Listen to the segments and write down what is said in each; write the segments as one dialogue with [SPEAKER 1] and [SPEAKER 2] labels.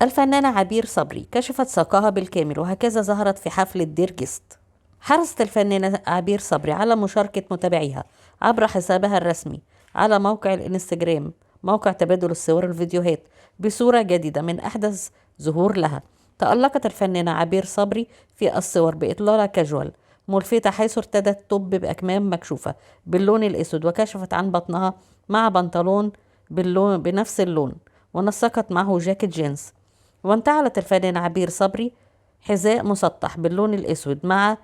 [SPEAKER 1] الفنانة عبير صبري كشفت ساقها بالكامل، وهكذا ظهرت في حفل ديرجست. حرصت الفنانة عبير صبري على مشاركة متابعيها عبر حسابها الرسمي على موقع الانستجرام، موقع تبادل الصور والفيديوهات، بصورة جديدة من أحدث ظهور لها. تألقت الفنانة عبير صبري في الصور بإطلالة كاجوال ملفتة، حيث ارتدت توب بأكمام مكشوفة باللون الأسود، وكشفت عن بطنها مع بنطلون بنفس اللون، ونسقت معه جاكيت جينز. وانتعلت الفنانة عبير صبري حذاء مسطح باللون الأسود مع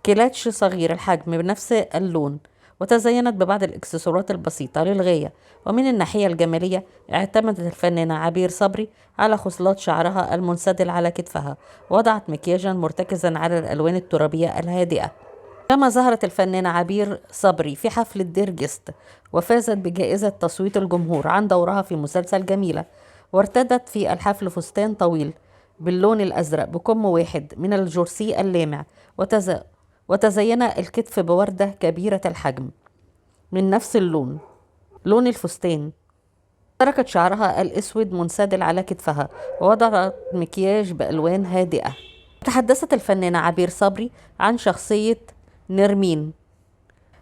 [SPEAKER 1] كلاتش صغير الحجم بنفس اللون، وتزينت ببعض الإكسسوارات البسيطة للغاية. ومن الناحية الجمالية اعتمدت الفنانة عبير صبري على خصلات شعرها المنسدل على كتفها، وضعت مكياجا مرتكزا على الألوان الترابية الهادئة. كما ظهرت الفنانة عبير صبري في حفل ديرجست، وفازت بجائزة تصويت الجمهور عن دورها في مسلسل جميلة، وارتدت في الحفل فستان طويل باللون الأزرق بكم واحد من الجورسي اللامع، وتزين الكتف بوردة كبيرة الحجم من نفس اللون، لون الفستان. تركت شعرها الأسود منسدل على كتفها، ووضعت مكياج بألوان هادئة. تحدثت الفنانة عبير صبري عن شخصية نرمين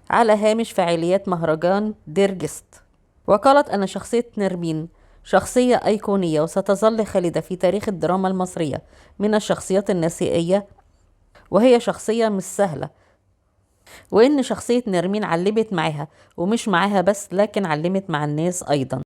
[SPEAKER 1] على هامش فعاليات مهرجان ديرجست، وقالت أن شخصية نرمين شخصية أيقونية، وستظل خالدة في تاريخ الدراما المصرية من الشخصيات النسائية، وهي شخصية مش سهلة، وإن شخصية نرمين علمت معاها، ومش معاها بس، لكن علمت مع الناس أيضا.